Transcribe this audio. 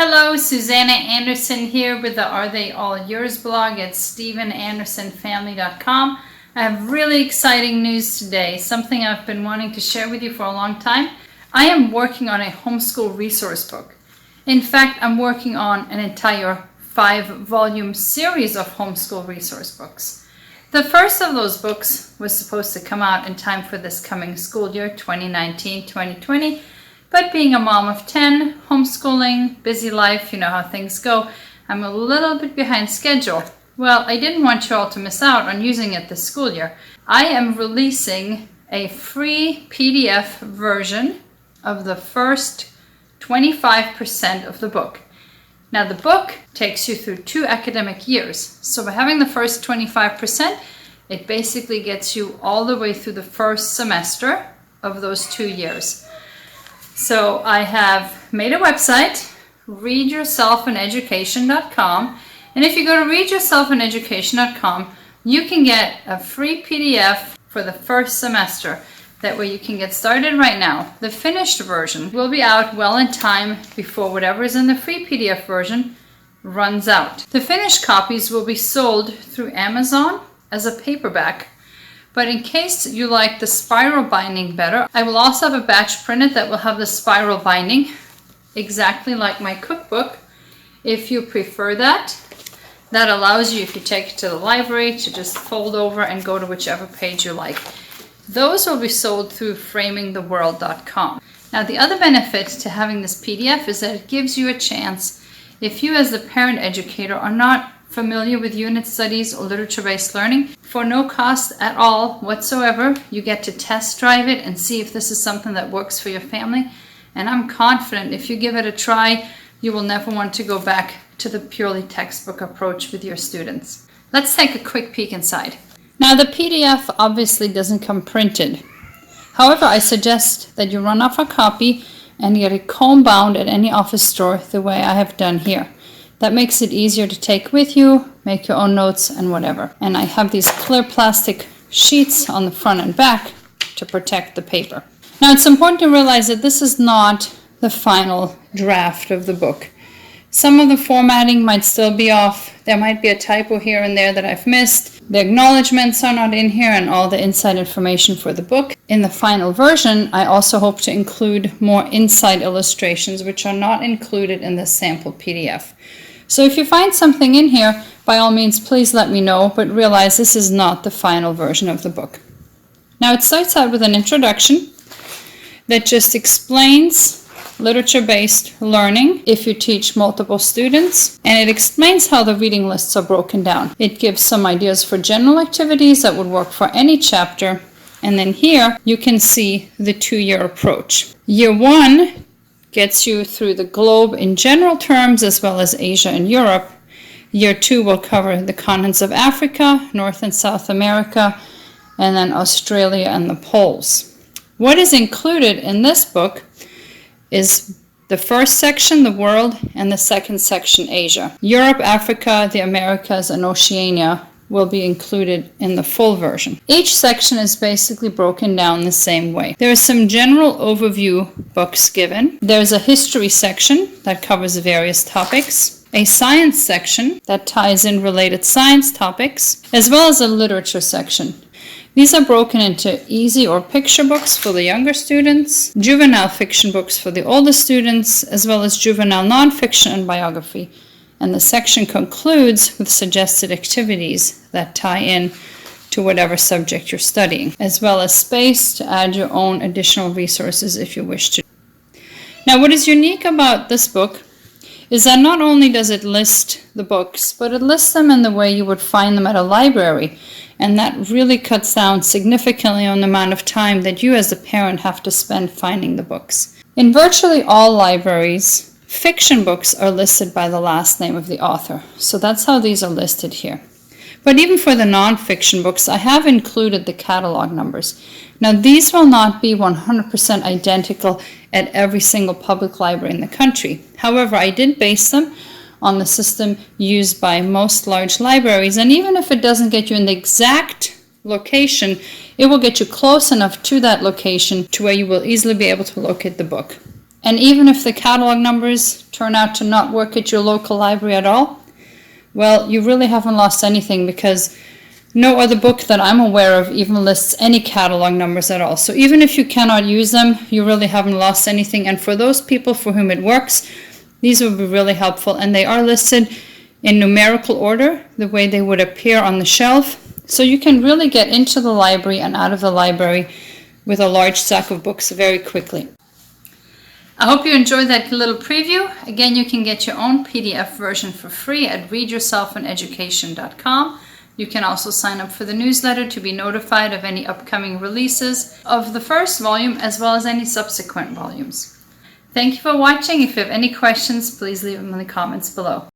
Hello, Susanna Anderson here with the Are They All Yours blog at StephenAndersonFamily.com. I have really exciting news today, something I've been wanting to share with you for a long time. I am working on a homeschool resource book. In fact, I'm working on an entire 5-volume series of homeschool resource books. The first of those books was supposed to come out in time for this coming school year, 2019-2020. But being a mom of 10, homeschooling, busy life, you know how things go, I'm a little bit behind schedule. Well, I didn't want you all to miss out on using it this school year. I am releasing a free PDF version of the first 25% of the book. Now, the book takes you through 2 academic years. So by having the first 25%, it basically gets you all the way through the first semester of those 2 years. So I have made a website, readyourselfineducation.com, and if you go to readyourselfineducation.com, you can get a free PDF for the first semester. That way you can get started right now. The finished version will be out well in time before whatever is in the free PDF version runs out. The finished copies will be sold through Amazon as a paperback. But in case you like the spiral binding better, I will also have a batch printed that will have the spiral binding, exactly like my cookbook. If you prefer that, that allows you, if you take it to the library, to just fold over and go to whichever page you like. Those will be sold through framingtheworld.com. Now, the other benefit to having this PDF is that it gives you a chance, if you as the parent educator are not familiar with unit studies or literature-based learning, for no cost at all whatsoever, you get to test drive it and see if this is something that works for your family. And I'm confident if you give it a try, you will never want to go back to the purely textbook approach with your students. Let's take a quick peek inside. Now, the PDF obviously doesn't come printed. However, I suggest that you run off a copy and get it comb bound at any office store the way I have done here. That makes it easier to take with you, make your own notes and whatever. And I have these clear plastic sheets on the front and back to protect the paper. Now, it's important to realize that this is not the final draft of the book. Some of the formatting might still be off. There might be a typo here and there that I've missed. The acknowledgements are not in here and all the inside information for the book. In the final version, I also hope to include more inside illustrations, which are not included in the sample PDF. So if you find something in here, by all means, please let me know, but realize this is not the final version of the book. Now, it starts out with an introduction that just explains literature-based learning if you teach multiple students, and it explains how the reading lists are broken down. It gives some ideas for general activities that would work for any chapter, and then here you can see the 2-year approach. Year 1 gets you through the globe in general terms, as well as Asia and Europe. Year 2 will cover the continents of Africa, North and South America, and then Australia and the poles. What is included in this book is the first section, the world, and the second section, Asia. Europe, Africa, the Americas, and Oceania will be included in the full version. Each section is basically broken down the same way. There are some general overview books given. There's a history section that covers various topics, a science section that ties in related science topics, as well as a literature section. These are broken into easy or picture books for the younger students, juvenile fiction books for the older students, as well as juvenile nonfiction and biography. And the section concludes with suggested activities that tie in to whatever subject you're studying, as well as space to add your own additional resources if you wish to. Now, what is unique about this book is that not only does it list the books, but it lists them in the way you would find them at a library. And that really cuts down significantly on the amount of time that you as a parent have to spend finding the books. In virtually all libraries, fiction books are listed by the last name of the author. So that's how these are listed here. But even for the nonfiction books, I have included the catalog numbers. Now, these will not be 100% identical at every single public library in the country. However, I did base them on the system used by most large libraries, and even if it doesn't get you in the exact location, it will get you close enough to that location to where you will easily be able to locate the book. And even if the catalog numbers turn out to not work at your local library at all, well, you really haven't lost anything, because no other book that I'm aware of even lists any catalog numbers at all. So even if you cannot use them, you really haven't lost anything. And for those people for whom it works, these will be really helpful. And they are listed in numerical order, the way they would appear on the shelf. So you can really get into the library and out of the library with a large stack of books very quickly. I hope you enjoyed that little preview. Again, you can get your own PDF version for free at readyourselfineducation.com. You can also sign up for the newsletter to be notified of any upcoming releases of the first volume as well as any subsequent volumes. Thank you for watching. If you have any questions, please leave them in the comments below.